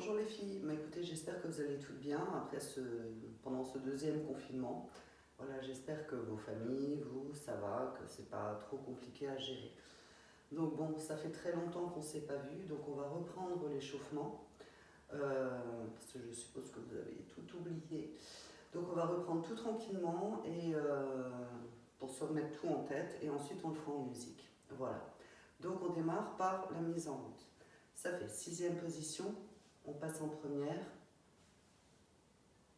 bonjour les filles. Écoutez, j'espère que vous allez toutes bien pendant ce deuxième confinement. Voilà, j'espère que vos familles, vous, ça va, que c'est pas trop compliqué à gérer. Donc bon, ça fait très longtemps qu'on ne s'est pas vu, donc on va reprendre l'échauffement, parce que je suppose que vous avez tout oublié. Donc on va reprendre tout tranquillement et pour se remettre tout en tête, et ensuite on le fera en musique. Voilà. Donc on démarre par la mise en route. Ça fait 6e position, on passe en première,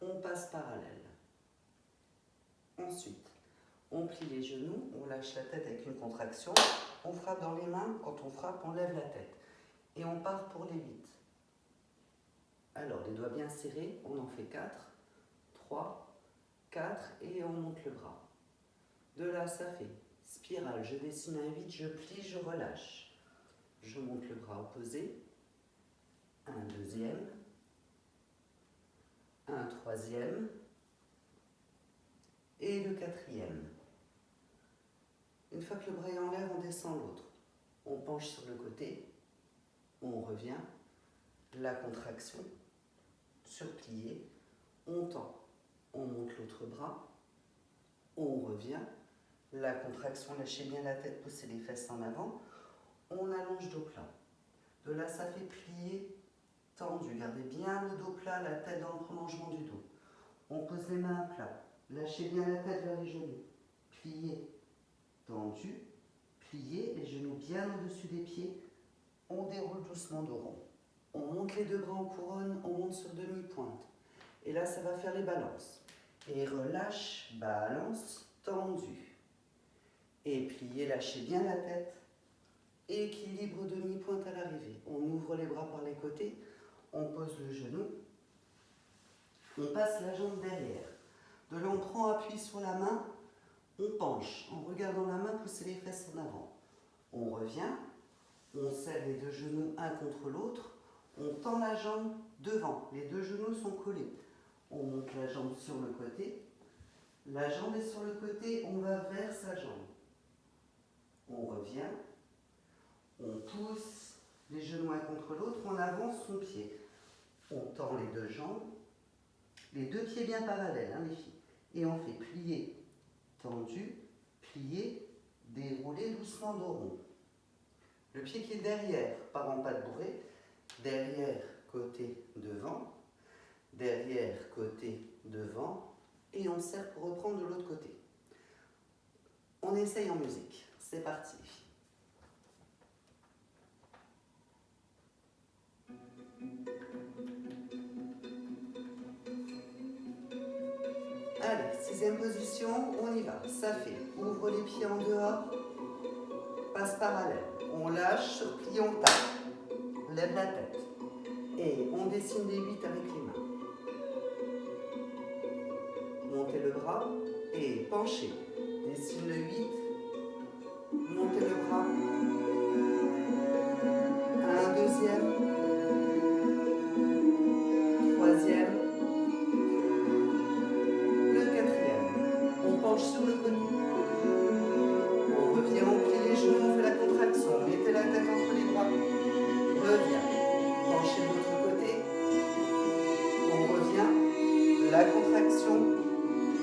on passe parallèle. Ensuite, on plie les genoux, on lâche la tête avec une contraction, on frappe dans les mains, quand on frappe, on lève la tête. Et on part pour les 8. Alors, les doigts bien serrés, on en fait 4, 3, 4 et on monte le bras. De là, ça fait spirale, je dessine un 8, je plie, je relâche. Je monte le bras opposé, un deuxième, un troisième et le quatrième. Une fois que le bras est en l'air, on descend l'autre. On penche sur le côté, on revient, la contraction, surplié, on tend, on monte l'autre bras, on revient, la contraction, lâchez bien la tête, poussez les fesses en avant, on allonge dos plat. De là, ça fait plier, tendu. Gardez bien le dos plat, la tête dans le prolongement du dos. On pose les mains à plat. Lâchez bien la tête vers les genoux. Pliez, tendu, pliez, les genoux bien au-dessus des pieds. On déroule doucement dos rond. On monte les deux bras en couronne, on monte sur demi-pointe. Et là, ça va faire les balances. Et relâche, balance, tendu. Et pliez, lâchez bien la tête. Équilibre demi-pointe à l'arrivée. On ouvre les bras par les côtés, on pose le genou, on passe la jambe derrière. De là, on prend appui sur la main, on penche. En regardant la main, poussez les fesses en avant. On revient, on serre les deux genoux un contre l'autre, on tend la jambe devant. Les deux genoux sont collés. On monte la jambe sur le côté. La jambe est sur le côté, on va vers sa jambe. On revient. On pousse les genoux un contre l'autre, on avance son pied. On tend les deux jambes, les deux pieds bien parallèles, hein, les filles. Et on fait plier, tendu, plier, dérouler doucement dos rond. Le pied qui est derrière part en pas de bourrée, derrière, côté, devant, derrière, côté, devant, et on serre pour reprendre de l'autre côté. On essaye en musique. C'est parti, les filles. Allez, 6e position, on y va. Ça fait, ouvre les pieds en dehors, passe parallèle. On lâche, surplie, on tape. Lève la tête. Et on dessine des 8 avec les mains. Montez le bras et penchez. Dessine le 8. Montez le bras. Un deuxième. Troisième. On penche sur le côté. On revient, on plie les genoux, on fait la contraction. Mettez la tête entre les bras. Revient. Penchez de l'autre côté. On revient. La contraction.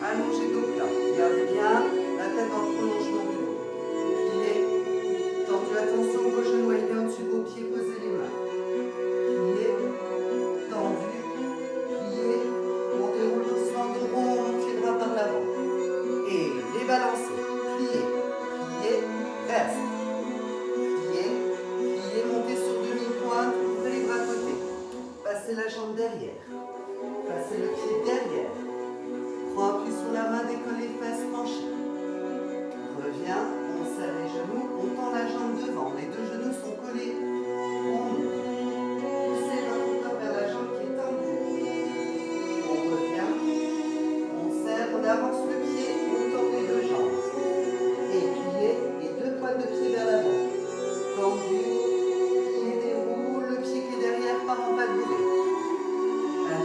Allongez dos plat. Gardez bien la tête dans le prolongement du dos. Pliez. Tendu, attention, vos genoux aillent bien au-dessus de vos pieds. Posez les mains. Pliez. Tendu. Pliez. On déroule doucement dos rond. On monte les bras par l'avant. Et les balancer, plier, plier, reste, plier, plier, monter sur demi-pointe, ouvrez les bras à côté, passez la jambe derrière, passez le pied derrière, prends appui sur la main, décolle les fesses, penchez, reviens, on serre les genoux, on tend la jambe devant, les deux genoux sont collés, on monte, poussez votre corps vers la jambe qui est tendue, on revient, on serre, on avance le pied, les deux jambes et pliez les deux pointes de pied vers l'avant. Tendu, pliez, déroule, le pied qui est derrière part en pas de bourrée. Un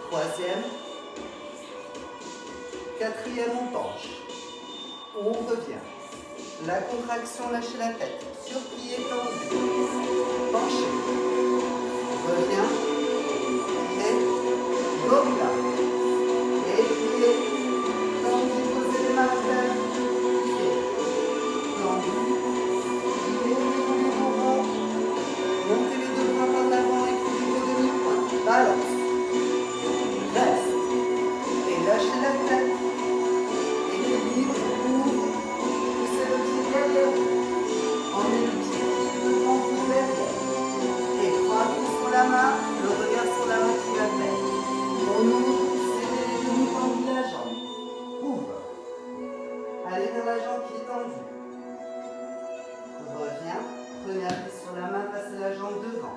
Troisième. Quatrième, on penche. On revient. La contraction, lâchez la tête. Sur plié tendu. Penchez. Revient. Plié. Gauche là. Et plié. Tendu. Posez les mains à terre. Plié. Tendu. Plié. Déroulez vos bras. Montez les deux bras par l'avant. Équilibre demi-pointe. Balance. Reste. Et lâchez la tête. Équilibre. Ouvre. Poussez le pied derrière vous. Emmenez le pied qui vous rentre derrière. Et prends appui sur la main, le regard sur la main qui l'appelle. On ouvre, serrez les genoux tendus la jambe. Ouvre. Allez vers la jambe qui est tendue. Reviens. Prenez appui sur la main, passez la jambe devant.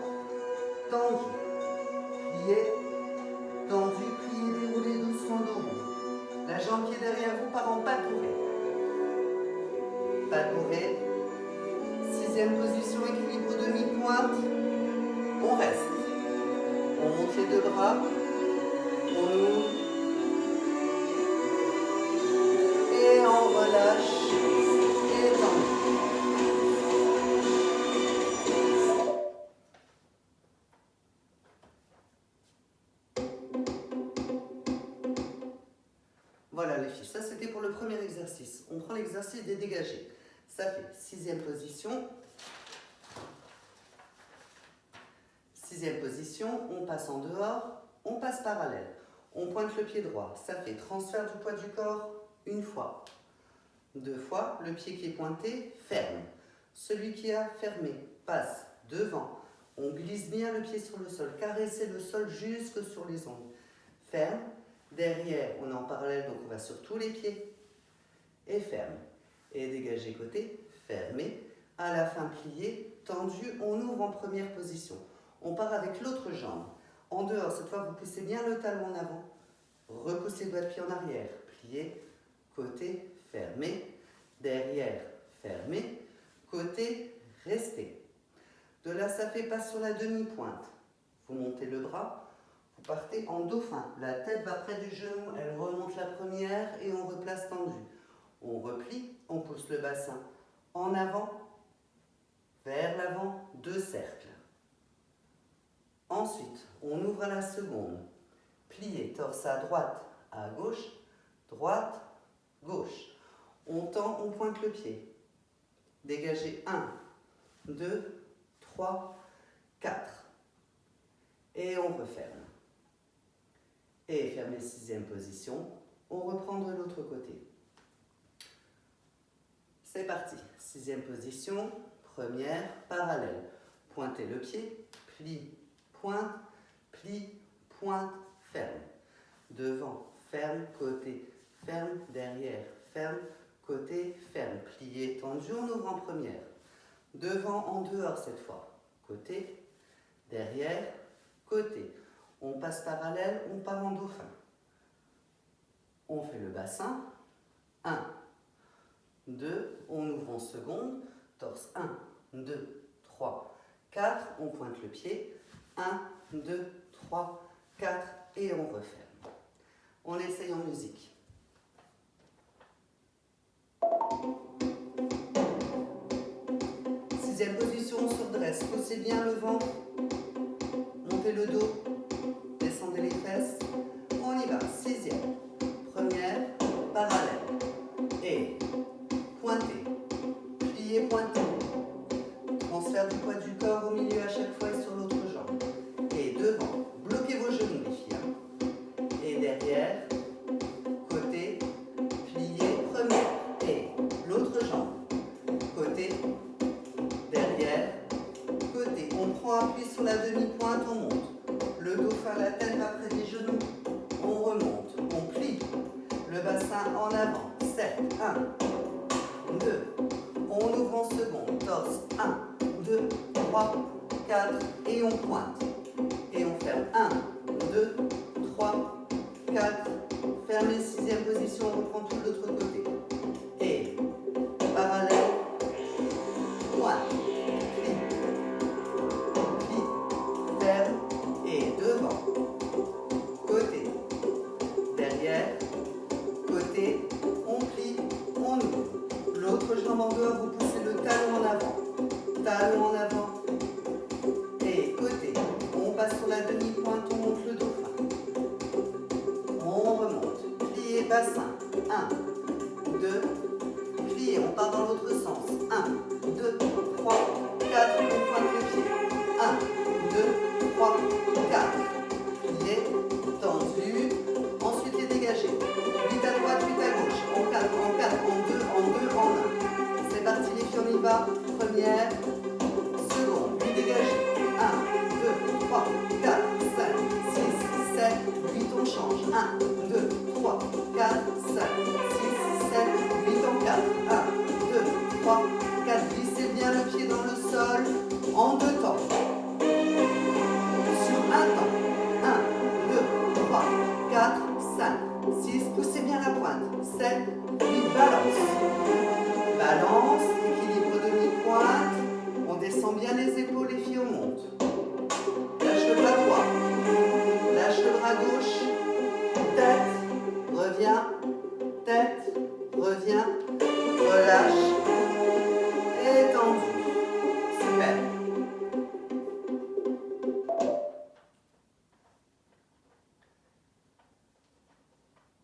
Tendu. Pliez. Tendu, pliez, déroulez doucement dos rond. La jambe qui est derrière vous part en pas bourré. Pas bourré. Sixième position, équilibre demi-pointe. On reste. On monte les deux bras. On ouvre. Et on relâche. Et tendu. Voilà les filles, ça c'était pour le premier exercice. On prend l'exercice des dégagés. Ça fait sixième position. Sixième position, on passe en dehors, on passe parallèle. On pointe le pied droit. Ça fait transfert du poids du corps une fois. Deux fois, le pied qui est pointé, ferme. Celui qui a fermé passe devant. On glisse bien le pied sur le sol. Caressez le sol jusque sur les ongles. Ferme. Derrière, on est en parallèle, donc on va sur tous les pieds. Et ferme. Et dégagez côté, fermé. À la fin, plié, tendu, on ouvre en première position. On part avec l'autre jambe. En dehors, cette fois, vous poussez bien le talon en avant. Repoussez le doigt de pied en arrière. Plié, côté, fermé. Derrière, fermé. Côté, restez. De là, ça fait pas sur la demi-pointe. Vous montez le bras. Vous partez en dauphin. La tête va près du genou. Elle remonte la première et on replace tendu. On replie, on pousse le bassin en avant, vers l'avant, deux cercles. Ensuite, on ouvre à la seconde. Plié, torse à droite, droite, gauche. On tend, on pointe le pied. Dégagez 1, 2, 3, 4. Et on referme. Et fermez sixième position. On reprend de l'autre côté. C'est parti. Sixième position, première, parallèle. Pointez le pied, plie, pointe, ferme. Devant, ferme, côté, ferme, derrière, ferme, côté, ferme. Plié, tendu, on ouvre en première. Devant, en dehors cette fois. Côté, derrière, côté. On passe parallèle, on part en dauphin. On fait le bassin. 1, 2, on ouvre en seconde. Torse 1, 2, 3, 4. On pointe le pied. 1, 2, 3, 4. Et on referme. On essaye en musique. Sixième position, on se redresse. Poussez bien le ventre. Montez le dos. Descendez les fesses. On y va. Sixième. Première. Parallèle. Et pointez. Pliez, pointez. Transfert du poids du corps au milieu à chaque fois et sur l'autre jambe. Et devant. Bloquez vos genoux, les filles. Et derrière. Côté. Pliez. Première. Et l'autre jambe. Côté. Derrière. Côté. On prend appui sur la demi-pointe, on monte. Le dauphin, la tête va près des genoux. On remonte. On plie. Le bassin en avant. 7. 1, 2. On ouvre en seconde. Torse. 1, 2, 3, 4. Et on pointe. Et on ferme. 1, 2, 3, 4. Fermez, sixième position. On reprend tout de l'autre côté. Et parallèle. Pointe. Plie. Ferme. Et devant. Côté. bassin. 1, 2, plié, on part dans l'autre sens. 1, 2, 3, 4, on pointe le pied. 1, 2, 3, 4. Plié, tendu, ensuite les dégager. 8 à droite, 8 à gauche. En 4, en 4, en 2, en 2, en 1. C'est parti les filles, on y va. Première, seconde, 8 dégagés. 1, 2, 3, 4, 5, 6, 7, 8, on change. 1, 2, 3, 4, 5, 6, 7, 8 en 4. 1, 2, 3, 4. Glissez bien le pied dans le sol en 2 temps. Sur un temps. 1, 2, 3, 4, 5, 6. Poussez bien la pointe. 7, 8, balance. Balance, équilibre demi-pointe. On descend bien les épaules, les filles, on monte. Lâche le bras droit. Lâche le bras gauche. Tête, reviens. Tête, reviens. Relâche. Étendu. Super.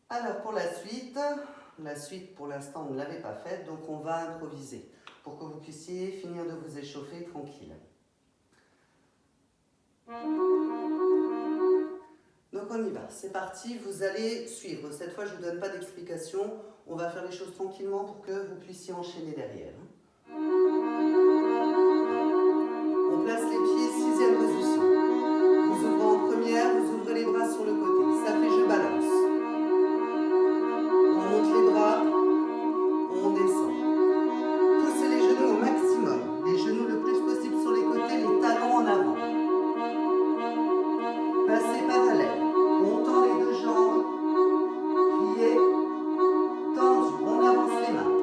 Alors pour la suite pour l'instant on ne l'avait pas faite, donc on va improviser pour que vous puissiez finir de vous échauffer tranquille. Donc on y va, c'est parti, vous allez suivre. Cette fois je ne vous donne pas d'explication, on va faire les choses tranquillement pour que vous puissiez enchaîner derrière. On place les pieds, 6e position. Vous ouvrez en première, vous ouvrez les bras sur le côté. Ça fait je balance. On monte les bras, on descend. Poussez les genoux au maximum. Les genoux le plus possible sur les côtés, les talons en avant. Passez parallèle. On tend les 2 jambes. Pliez. Tendu. On avance les mains.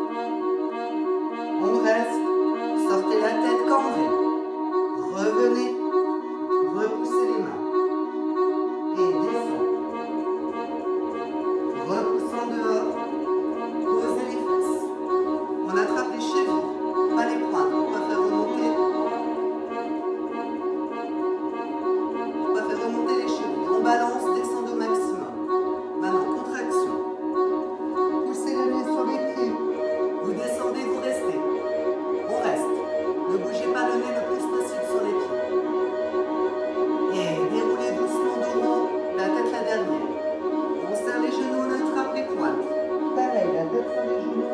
On reste. Sortez la tête cambrée. Revenez. Repoussez les mains. Et descendez. Repoussant dehors. Posez les fesses. On attrape les chevilles, pas les pointes. On va faire remonter. On va faire remonter les chevilles. On balance, descend au maximum. Maintenant, contraction. Poussez le nez sur les pieds. Vous descendez, vous restez. On reste. Ne bougez pas le nez le plus possible sur les pieds. Et déroulez doucement de haut, la tête la dernière. On serre les genoux, on attrape les pointes. Pareil, la tête sur les genoux.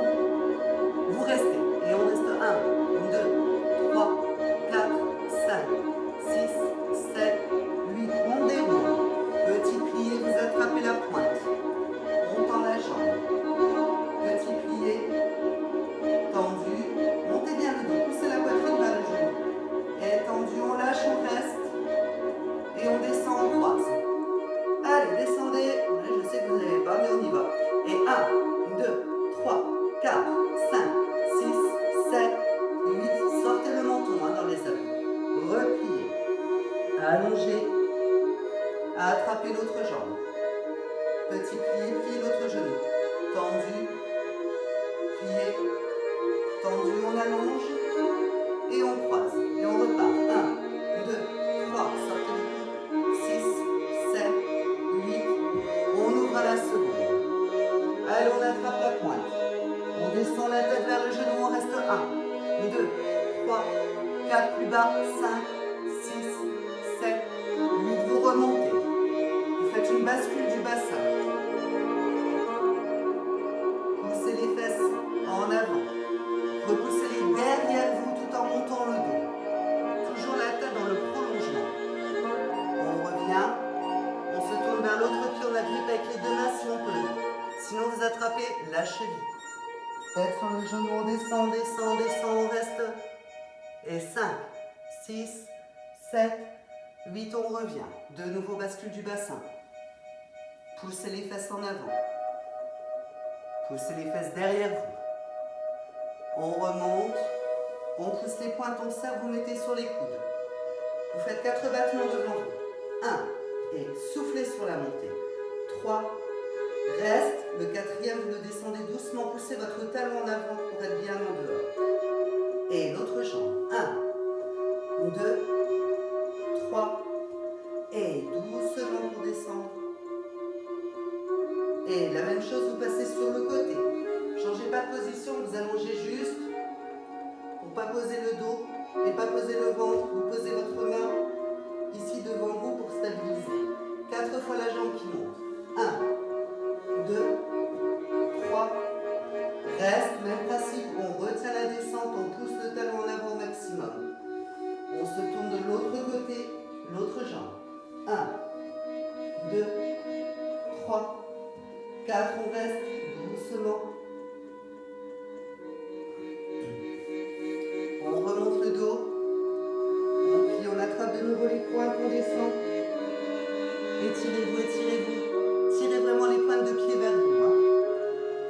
Vous restez. Et on reste 1, 2, 3, 4, 5, 6, 7, 8. On déroule. Petit plié, vous attrapez la pointe. On tend la jambe. Petit plié. Tendu. Montez bien le dos. Poussez la poitrine vers le genou. Et tendu, on lâche, on reste. Et on descend, on croise. Allez, descendez. Je sais que vous n'avez pas, mais on y va. Et 1, 2, 3, 4, 5, 6, 7, 8. Sortez le menton dans les appuis. Repliez. Allongez. Attrapez l'autre jambe. Petit plié, pliez l'autre genou. Tendu. Plié. Tendu, on allonge. Et on croise. Et on repart. 1, 2, 3. Sortez les pieds. 6, 7, 8. On ouvre à la seconde. Allez, on attrape la pointe. On descend la tête vers le genou, on reste 1, 2, 3, 4, plus bas, 5, 6, 7, 8, vous remontez. Vous faites une bascule du bassin. Poussez les fesses en avant. Repoussez-les derrière vous tout en montant le dos. Toujours la tête dans le prolongement. On revient. On se tourne vers l'autre pied, on agrippe avec les 2 mains si on peut. Sinon vous attrapez la cheville. Tête sur le genou, on descend, descend, descend, on reste. Et 5, 6, 7, 8, on revient. De nouveau bascule du bassin. Poussez les fesses en avant. Poussez les fesses derrière vous. On remonte. On pousse les pointes, on serre, vous mettez sur les coudes. Vous faites 4 battements devant vous. 1. Et soufflez sur la montée. 3. Reste. Le 4e, vous le descendez doucement. Poussez votre talon en avant pour être bien en dehors. Et l'autre jambe. 1, 2, 3. Et 12 secondes pour descendre. Et la même chose, vous 3, 4, on reste doucement. On remonte le dos. On plie, on attrape de nouveau les pointes, on descend. Étirez-vous, étirez-vous. Tirez vraiment les pointes de pied vers vous. Hein.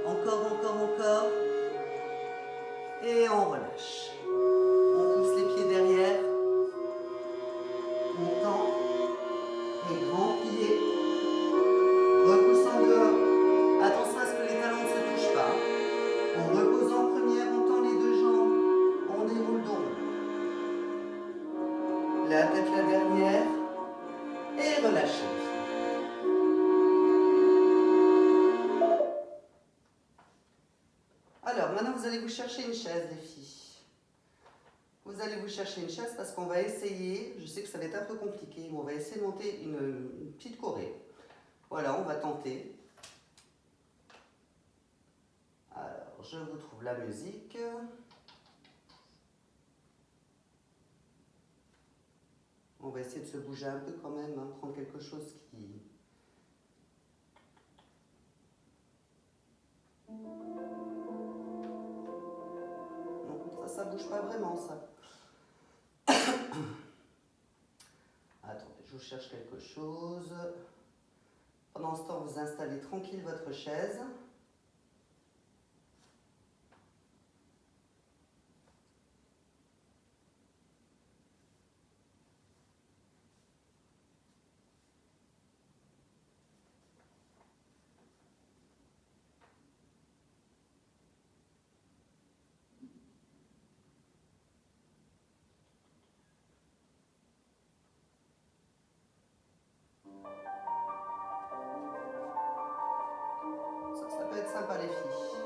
Encore, encore, encore. Et on relâche. On pousse les pieds derrière. On tend. Et grand plié. Repousse en dehors. Attention à ce que les talons ne se touchent pas. On repose en première, on tend les deux jambes. On déroule dos. La tête la dernière. Et relâchez. Alors, maintenant, vous allez vous chercher une chaise, les filles. Vous allez vous chercher une chaise parce qu'on va essayer, je sais que ça va être un peu compliqué, mais on va essayer de monter une petite choré. Voilà, on va tenter. Alors, je vous trouve la musique. On va essayer de se bouger un peu quand même, hein, prendre quelque chose qui... Non, ça bouge pas vraiment, ça. Attendez, je vous cherche quelque chose. Pendant ce temps, vous installez tranquille votre chaise. Ça peut être sympa, les filles.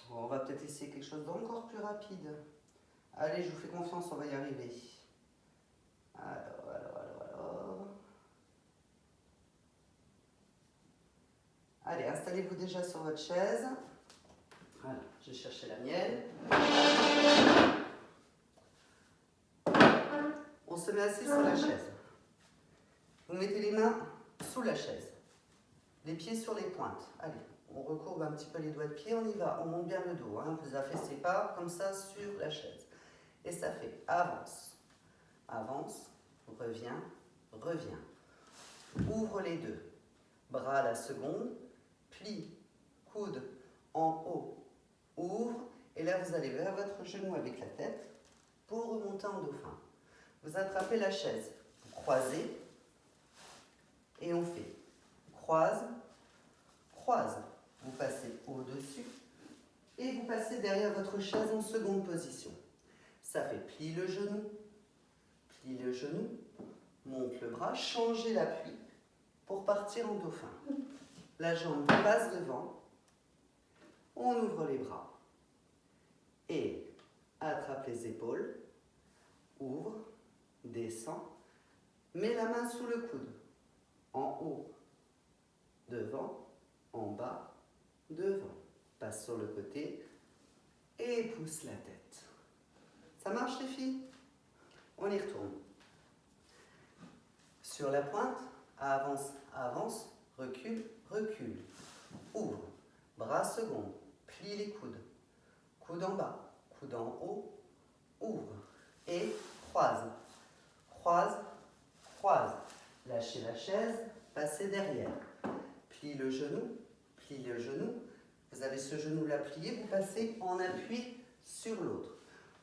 Bon, on va peut-être essayer quelque chose d'encore plus rapide. Allez, je vous fais confiance, on va y arriver. Alors. Allez, installez-vous déjà sur votre chaise. Voilà, je cherchais la mienne. On se met assis sur la chaise. Vous mettez les mains sous la chaise. Les pieds sur les pointes. Allez, on recourbe un petit peu les doigts de pied, on y va. On monte bien le dos. Hein. Vous affaissez pas comme ça sur la chaise. Et ça fait avance, avance, revient, revient. Ouvre les deux. Bras à la seconde. Plie, coude en haut, ouvre. Et là, vous allez vers votre genou avec la tête pour remonter en dauphin. Vous attrapez la chaise, vous croisez et on fait croise, croise. Vous passez au-dessus et vous passez derrière votre chaise en seconde position. Ça fait plie le genou, monte le bras, changez l'appui pour partir en dauphin. La jambe passe devant, on ouvre les bras et attrape les épaules, ouvre, descend, mets la main sous le coude, en haut, devant, en bas, devant. Passe sur le côté et pousse la tête. Ça marche les filles? On y retourne. Sur la pointe, avance, avance, recule, recule. Ouvre, bras second, plie les coudes. Coude en bas, coude en haut, ouvre et croise. Croise, croise. Lâchez la chaise, passez derrière. Plie le genou, plie le genou. Vous avez ce genou-là plié, vous passez en appui sur l'autre.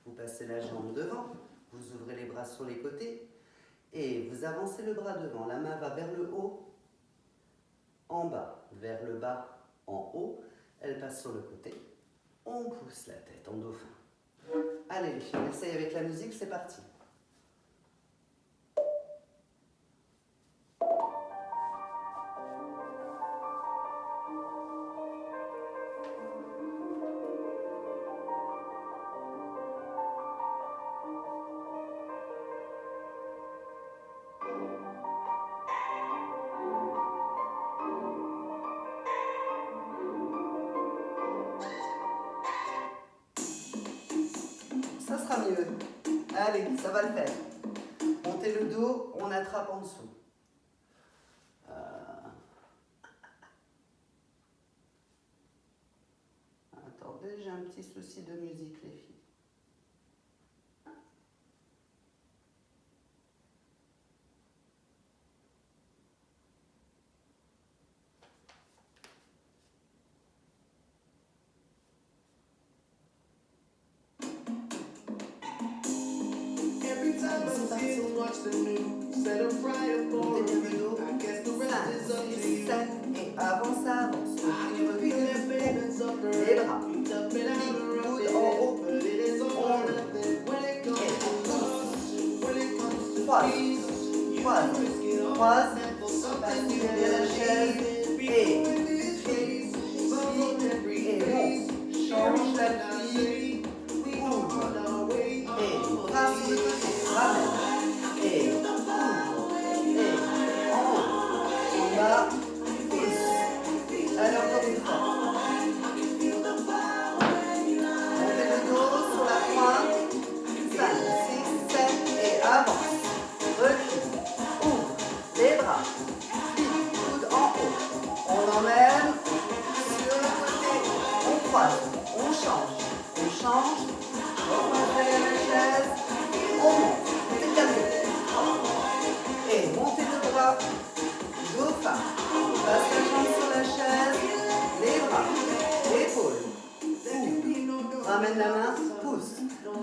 Vous passez la jambe devant, vous ouvrez les bras sur les côtés et vous avancez le bras devant. La main va vers le haut, en bas, vers le bas, en haut. Elle passe sur le côté. On pousse la tête en dauphin. Allez les filles, on essaye avec la musique, c'est parti. Ça sera mieux. Allez, ça va le faire. Montez le dos, on attrape en dessous. Attendez, j'ai un petit souci de musique, les filles. Montez bien le dos. 5, 6, 7 et avance, avance. Recule, les bras. Coude en haut. On croise. Croise. Passe derrière la chaise. Et monte. Change l'appui. Ouvre. Et bras sur le côté. Ramène. Et en haut. En bas. Pousse. Allez, encore une fois. Montez le dos sur la pointe. 5, 6, 7 et avance. Recule. Ouvre. Les bras. Coude en haut. On emmène sur le côté. On croise. On change. On change. On va derrière la chaise. On monte. Montez bien le dos. Et montez le bras. Dauphin. Passe la jambe sur la chaise. Les bras. Épaules. Ouvre. Ramène la main. Pousse.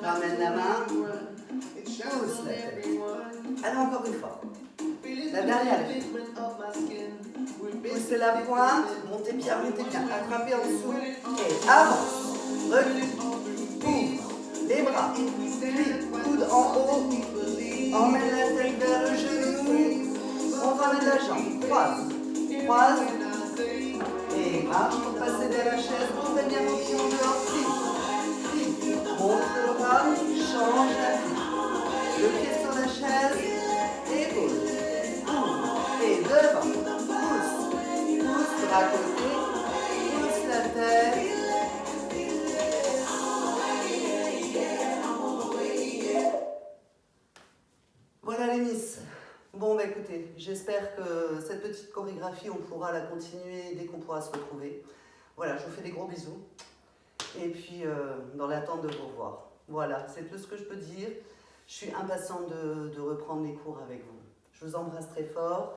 Ramène la main. Pousse la tête. Allez, encore une fois. La dernière. Poussez la pointe. Montez bien, montez bien. Attrapez en dessous. Et avance. Recule. Ouvre. Les bras. Puis, coude en haut. Emmène la tête vers le genou. On ramène la jambe. Croise. Croise. Et marche pour passer derrière la chaise. Montez bien vos pieds en dehors. Plie. Monte le bras. Change la vie. Le pied sur la chaise. Épaule. Ouvre. Et devant. Pousse. Pousse. Bras côté. Pousse la tête. Voilà les miss. Bon, bah écoutez, j'espère que cette petite chorégraphie, on pourra la continuer dès qu'on pourra se retrouver. Voilà, je vous fais des gros bisous. Et puis, dans l'attente de vous revoir. Voilà, c'est tout ce que je peux dire. Je suis impatiente de reprendre les cours avec vous. Je vous embrasse très fort.